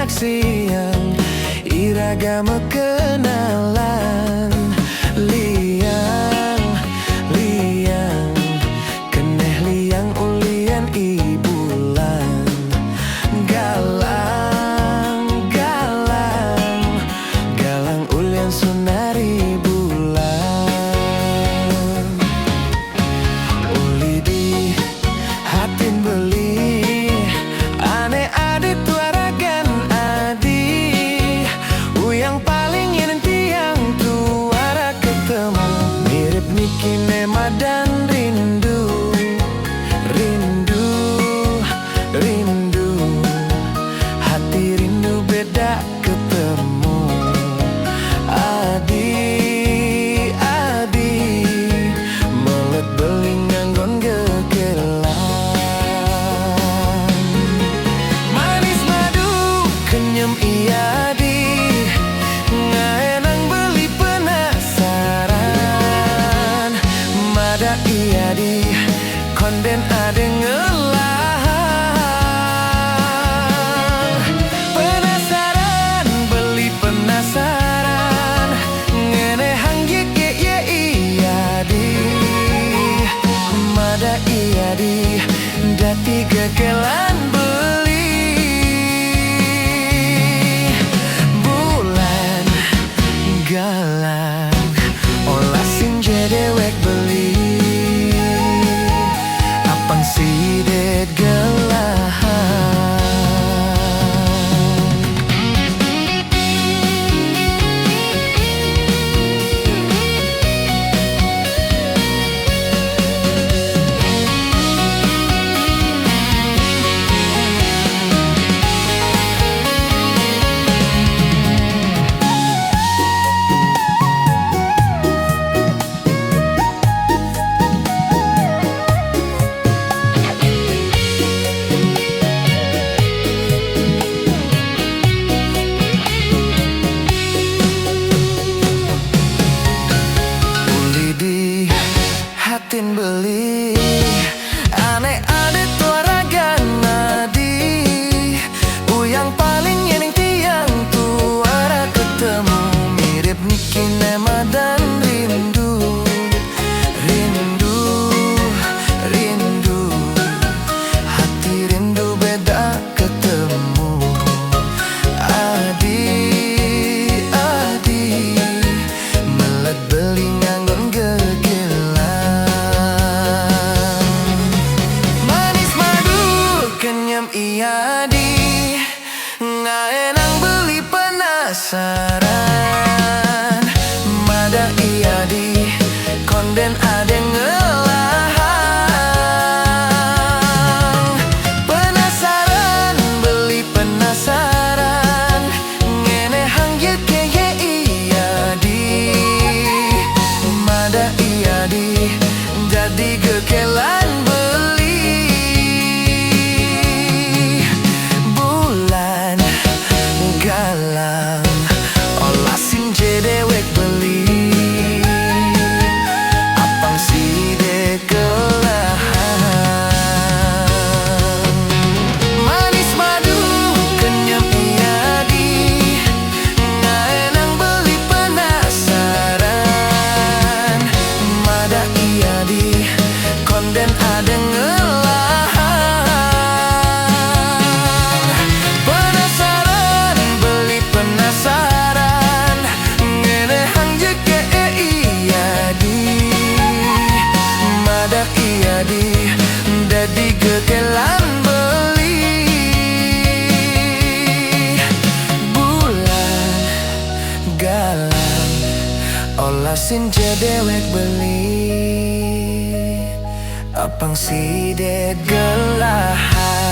Siang iragama kenalan liang liang keneh liang ulian ibulan galang galang galang ulian sunari bulan uli di hatin beli ane adit waragan yang paling yenenti yang tuara ketemu mirip Niki Nema dan rindu rindu rindu hati rindu beda ketemu adi adi melet beling nganggon gegelan manis madu kenyem iya di iya di konden ade ngelah penasaran beli penasaran ngene hangge ye iya di mada iya di dati gegelan beli bulan galang olasin jedewek beli sidet gelahan beli aneh ade tuaragan nadi yang paling yeneng tiang tuara ketemu mirip Niki Nema dan rindu rindu rindu hati rindu beda ketemu adi adi melet beli nganggon gegelan iya di ngaenang beli penasaran mada iya di konden ade ngelah penasaran beli penasaran ngene hangge ye iya di mada iya di jadi gegelan galang olasin jedewek beli apang side gelahan manis madu kenyam iya di ngaenang beli penasaran mada iya di konden ade jadi gegelan beli bulan galang olasin jedewek beli apang sidet gelahan.